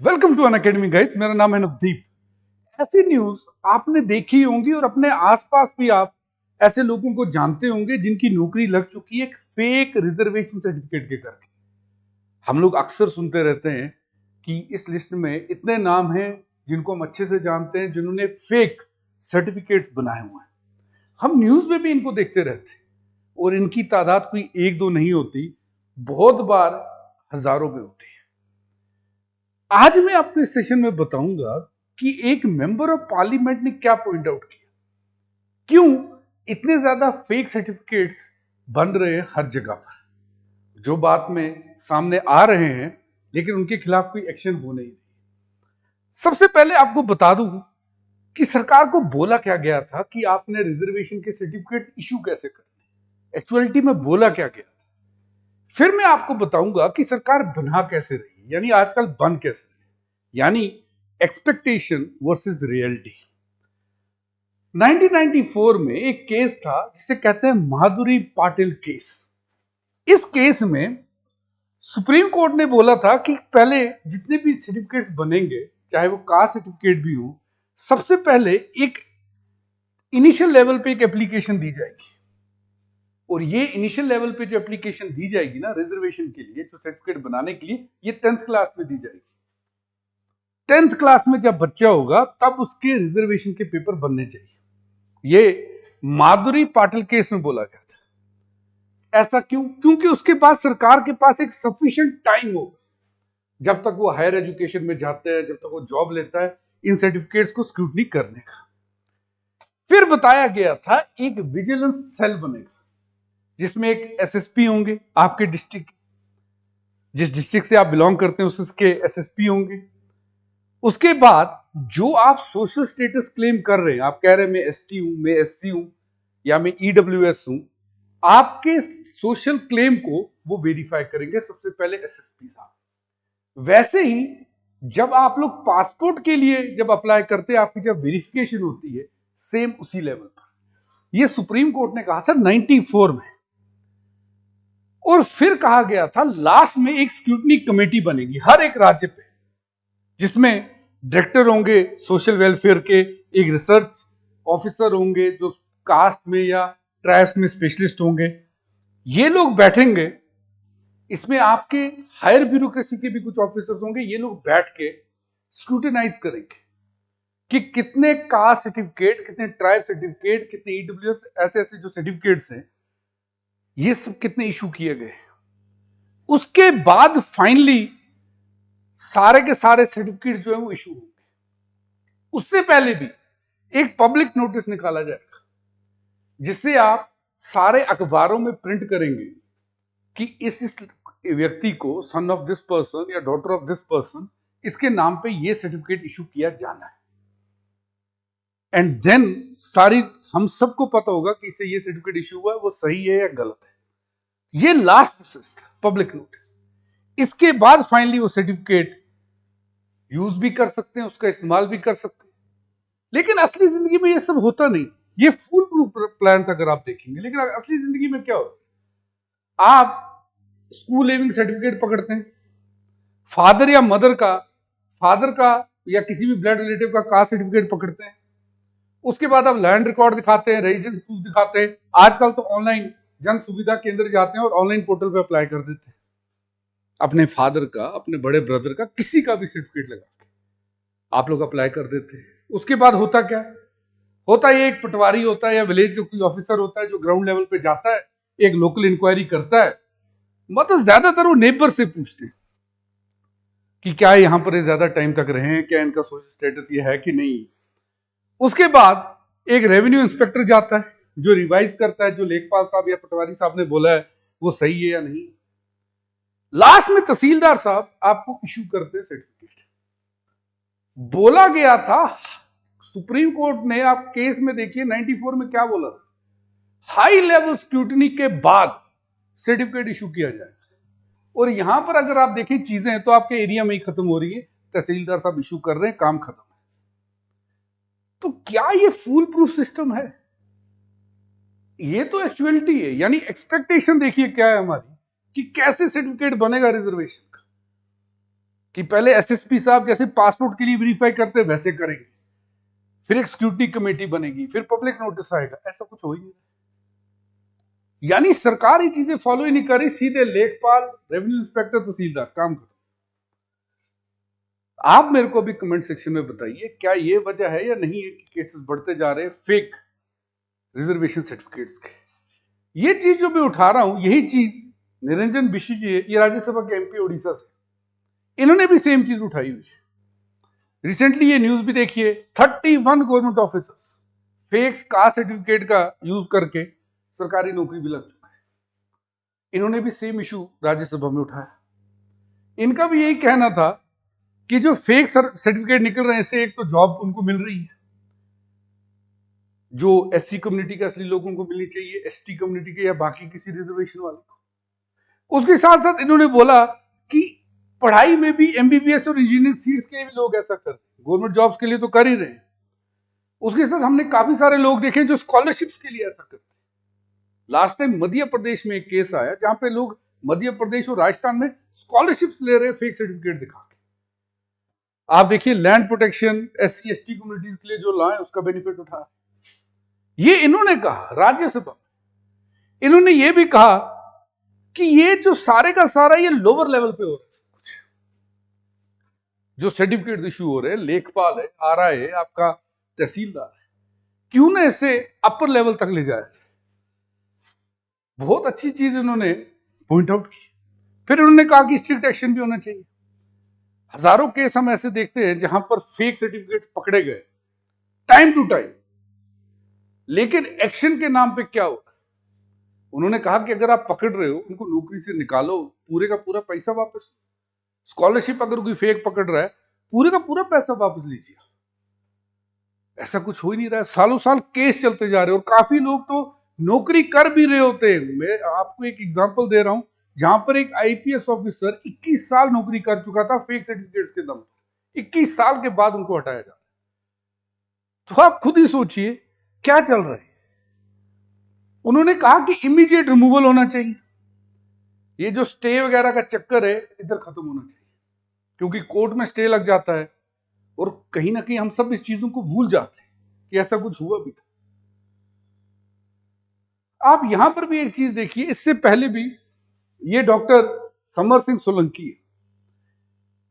Welcome to Unacademy guys. मेरा नाम है नवदीप। ऐसी न्यूज आपने देखी होंगी और अपने आसपास भी आप ऐसे लोगों को जानते होंगे जिनकी नौकरी लग चुकी है एक फेक रिजर्वेशन सर्टिफिकेट के करके। हम लोग अक्सर सुनते रहते हैं कि इस लिस्ट में इतने नाम हैं जिनको हम अच्छे से जानते हैं, जिन्होंने फेक सर्टिफिकेट्स बनाए हुए हैं। हम न्यूज में भी इनको देखते रहते हैं और इनकी तादाद कोई एक दो नहीं होती, बहुत बार हजारों में होती है। आज मैं आपको इस सेशन में बताऊंगा कि एक मेंबर ऑफ पार्लियामेंट ने क्या पॉइंट आउट किया, क्यों इतने ज्यादा फेक सर्टिफिकेट्स बन रहे हैं हर जगह पर, जो बात में सामने आ रहे हैं लेकिन उनके खिलाफ कोई एक्शन हो नहीं रही। सबसे पहले आपको बता दूं कि सरकार को बोला क्या गया था कि आपने रिजर्वेशन के सर्टिफिकेट्स इशू कैसे करने, एक्चुअलिटी में बोला क्या गया था। फिर मैं आपको बताऊंगा कि सरकार बना कैसे रही, यानी आजकल बन कैसे रही, यानी एक्सपेक्टेशन वर्सेस रियलिटी। 1994 में एक केस था जिसे कहते हैं माधुरी पाटिल केस। इस केस में सुप्रीम कोर्ट ने बोला था कि पहले जितने भी सर्टिफिकेट्स बनेंगे, चाहे वो कास्ट सर्टिफिकेट भी हो, सबसे पहले एक इनिशियल लेवल पे एक एप्लीकेशन दी जाएगी। और ये इनिशियल लेवल पे जो एप्लीकेशन दी जाएगी ना रिजर्वेशन के लिए, जो सर्टिफिकेट बनाने के लिए, ये 10th क्लास में दी जाएगी। 10th क्लास में जब बच्चा होगा तब उसके रिजर्वेशन के पेपर बनने चाहिए। ये माधुरी पाटिल केस में बोला गया था। ऐसा क्यों? क्योंकि उसके पास सरकार के पास एक सफिशिएंट टाइम होगा, जब तक वो हायर एजुकेशन में जाते हैं, जब तक वो जॉब लेता है, इन सर्टिफिकेट्स को स्क्रूटनी करने का। फिर बताया गया था एक विजिलेंस सेल बनेगा जिसमें एक एसएसपी होंगे आपके डिस्ट्रिक्ट, जिस डिस्ट्रिक्ट से आप बिलोंग करते हैं उसके एसएसपी होंगे। उसके बाद जो आप सोशल स्टेटस क्लेम कर रहे हैं, आप कह रहे हैं मैं एसटी हूं, मैं एससी हूं या मैं ईडब्ल्यूएस हूं, आपके सोशल क्लेम को वो वेरीफाई करेंगे सबसे पहले एसएसपी साहब। वैसे ही जब आप लोग पासपोर्ट के लिए जब अप्लाई करते हैं, आपकी जब वेरिफिकेशन होती है, सेम उसी लेवल पर। यह सुप्रीम कोर्ट ने कहा था 94 में। और फिर कहा गया था लास्ट में एक स्क्रूटनी कमेटी बनेगी हर एक राज्य पे, जिसमें डायरेक्टर होंगे सोशल वेलफेयर के, एक रिसर्च ऑफिसर होंगे जो कास्ट में या ट्राइब्स में स्पेशलिस्ट होंगे। ये लोग बैठेंगे, इसमें आपके हायर ब्यूरोक्रेसी के भी कुछ ऑफिसर्स होंगे। ये लोग बैठ के स्क्रूटिनाइज करेंगे कि कितने कास्ट सर्टिफिकेट, कितने ट्राइब सर्टिफिकेट, कितने ईडब्ल्यूएस, ऐसे ऐसे जो सर्टिफिकेट्स हैं, ये सब कितने इशू किए गए। उसके बाद फाइनली सारे के सारे सर्टिफिकेट जो है वो इशू होंगे। उससे पहले भी एक पब्लिक नोटिस निकाला जाएगा जिससे आप सारे अखबारों में प्रिंट करेंगे कि इस व्यक्ति को, सन ऑफ दिस पर्सन या डॉटर ऑफ दिस पर्सन, इसके नाम पे ये सर्टिफिकेट इशू किया जाना है। एंड देन सारी हम सबको पता होगा कि इसे ये सर्टिफिकेट इशू हुआ है, वो सही है या गलत है। ये लास्ट प्रोसेस था, पब्लिक नोटिस। इसके बाद फाइनली वो सर्टिफिकेट यूज भी कर सकते हैं, उसका इस्तेमाल भी कर सकते हैं। लेकिन असली जिंदगी में ये सब होता नहीं। ये फुल प्रूफ प्लान था अगर आप देखेंगे, लेकिन असली जिंदगी में क्या होता है, आप स्कूल लिविंग सर्टिफिकेट पकड़ते हैं, फादर या मदर का, फादर का या किसी भी ब्लड रिलेटिव का कास्ट सर्टिफिकेट पकड़ते हैं। उसके बाद आप लैंड रिकॉर्ड दिखाते हैं, रेजिडेंस प्रूफ दिखाते हैं। आजकल तो ऑनलाइन जन सुविधा केंद्र जाते हैं और ऑनलाइन पोर्टल पे अप्लाई कर देते हैं अपने फादर का, अपने बड़े ब्रदर का, किसी का भी सर्टिफिकेट लगा के आप लोग अप्लाई कर देते हैं। उसके बाद होता क्या होता है, एक पटवारी होता है या विलेज का कोई ऑफिसर होता है जो ग्राउंड लेवल पे जाता है, एक लोकल इंक्वायरी करता है। मतलब ज्यादातर वो नेबर से पूछते हैं कि क्या यहां पर ज्यादा टाइम तक रहे हैं, क्या इनका सोशल स्टेटस ये है कि नहीं। उसके बाद एक रेवेन्यू इंस्पेक्टर जाता है जो रिवाइज करता है जो लेखपाल साहब या पटवारी साहब ने बोला है वो सही है या नहीं। लास्ट में तहसीलदार साहब आपको इशू करते हैं सर्टिफिकेट। बोला गया था, सुप्रीम कोर्ट ने, आप केस में देखिए 94 में क्या बोला था, हाई लेवल स्क्रूटनी के बाद सर्टिफिकेट इशू किया जाएगा। और यहां पर अगर आप देखें चीजें तो आपके एरिया में ही खत्म हो रही है, तहसीलदार साहब इशू कर रहे हैं, काम खत्म है। तो क्या ये फुल प्रूफ सिस्टम है? ये तो एक्चुअलिटी है। यानी एक्सपेक्टेशन देखिए क्या है हमारी कि कैसे सर्टिफिकेट बनेगा रिजर्वेशन का। कि पहले एसएसपी साहब जैसे पासपोर्ट के लिए वेरीफाई करते हैं वैसे करेंगे, फिर एक स्क्रूटनी कमेटी बनेगी, फिर पब्लिक नोटिस आएगा। ऐसा कुछ हो ही नहीं रहा। यानी सरकार ये चीजें फॉलो ही नहीं कर रही, सीधे लेखपाल, रेवेन्यू इंस्पेक्टर, तहसीलदार काम करो। आप मेरे को भी कमेंट सेक्शन में बताइए, क्या ये वजह है या नहीं है कि केसेस बढ़ते जा रहे हैं फेक रिजर्वेशन सर्टिफिकेट्स के। ये चीज जो मैं उठा रहा हूं, यही चीज निरंजन बिशी जी है, ये राज्यसभा के एमपी उड़ीसा से, इन्होंने भी सेम चीज उठाई हुई है। रिसेंटली ये न्यूज भी देखिए, 31 government officers fake caste certificate का यूज करके सरकारी नौकरी भी लग चुका है। इन्होंने भी सेम इशू राज्यसभा में उठाया। इनका भी यही कहना था कि जो फेक सर्टिफिकेट निकल रहे हैं, इससे एक तो जॉब उनको मिल रही है जो एससी कम्युनिटी के असली लोगों को मिलनी चाहिए, एसटी कम्युनिटी के या बाकी किसी रिजर्वेशन वाले को। उसके साथ साथ इन्होंने बोला कि पढ़ाई में भी एमबीबीएस और इंजीनियरिंग सीट्स के लिए भी लोग ऐसा कर रहे हैं, गवर्नमेंट जॉब्स के लिए तो कर ही रहे हैं। उसके साथ हमने काफी सारे लोग देखे जो स्कॉलरशिप्स के लिए ऐसा करते हैं। लास्ट टाइम मध्य प्रदेश में एक केस आया जहां पे लोग मध्य प्रदेश और राजस्थान में स्कॉलरशिप्स ले रहे हैं फेक सर्टिफिकेट दिखा के। आप देखिए, land protection SC ST communities के लिए जो लॉ है उसका बेनिफिट उठा। ये इन्होंने कहा राज्यसभा में। इन्होंने ये भी कहा कि ये जो सारे का सारा ये लोअर लेवल पे हो रहा है, सब कुछ जो सर्टिफिकेट इशू हो रहे हैं, लेखपाल है, आरआई है, आपका तहसीलदार है, क्यों ना इसे अपर लेवल तक ले जाए। बहुत अच्छी चीज इन्होंने पॉइंट आउट की। फिर उन्होंने कहा कि स्ट्रिक्ट एक्शन भी होना चाहिए। हजारों केस हम ऐसे देखते हैं जहां पर फेक सर्टिफिकेट्स पकड़े गए टाइम टू टाइम, लेकिन एक्शन के नाम पे क्या हो रहा है। उन्होंने कहा कि अगर आप पकड़ रहे हो, उनको नौकरी से निकालो, पूरे का पूरा पैसा वापस। स्कॉलरशिप अगर कोई फेक पकड़ रहा है, पूरे का पूरा पैसा वापस लीजिए। ऐसा कुछ हो ही नहीं रहा है। सालों साल केस चलते जा रहे हैं और काफी लोग तो नौकरी कर भी रहे होते हैं। मैं आपको एक एग्जांपल दे रहा हूं जहां पर एक आईपीएस ऑफिसर 21 साल नौकरी कर चुका था फेक सर्टिफिकेट्स के दम पर। 21 साल के बाद उनको हटाया जा रहा है। तो आप खुद ही सोचिए क्या चल रहा है। उन्होंने कहा कि इमीडिएट रिमूवल होना चाहिए। ये जो स्टे वगैरह का चक्कर है इधर खत्म होना चाहिए, क्योंकि कोर्ट में स्टे लग जाता है और कहीं ना कहीं हम सब इस चीजों को भूल जाते हैं कि ऐसा कुछ हुआ भी था। आप यहां पर भी एक चीज देखिए, इससे पहले भी ये डॉक्टर समर सिंह सोलंकी है,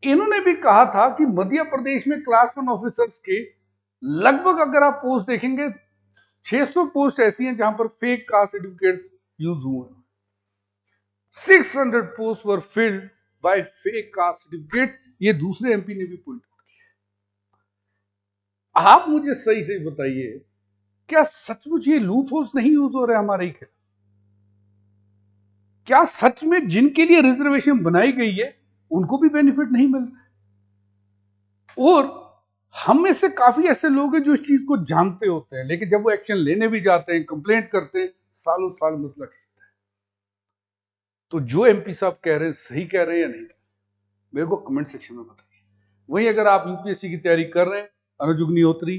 इन्होंने भी कहा था कि मध्य प्रदेश में क्लास 1 ऑफिसर्स के लगभग अगर आप पोस्ट देखेंगे 600 पोस्ट ऐसी हैं जहां पर फेक कास्ट सर्टिफिकेट्स यूज हुए हैं। 600 post were filled by fake caste certificates. ये दूसरे एमपी ने भी पॉइंट आउट किया। आप मुझे सही से बताइए, क्या सचमुच ये लूप होल्स नहीं यूज हो रहे हमारे ही खिलाफ? क्या सच में जिनके लिए रिजर्वेशन बनाई गई है उनको भी बेनिफिट नहीं मिल रहा है? और हम में से काफी ऐसे लोग हैं जो इस चीज को जानते होते हैं, लेकिन जब वो एक्शन लेने भी जाते हैं, कंप्लेंट करते हैं, सालों साल मसला खींचता है। तो जो एमपी साहब कह रहे हैं सही कह रहे हैं या नहीं, मेरे को कमेंट सेक्शन में बताइए। वहीं अगर आप यूपीएससी की तैयारी कर रहे हैं, अनुज अग्निहोत्री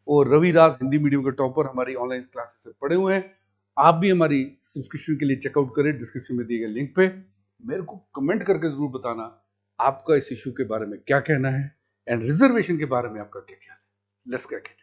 और रवि राज हिंदी मीडियम के टॉपर हमारी ऑनलाइन क्लासेस से पढ़े हुए हैं, आप भी हमारी सब्सक्रिप्शन के लिए चेकआउट करें डिस्क्रिप्शन में दिए गए लिंक पे। मेरे को कमेंट करके जरूर बताना आपका इस इशू के बारे में क्या कहना है एंड रिजर्वेशन के बारे में आपका क्या ख्याल है। Let's crack it.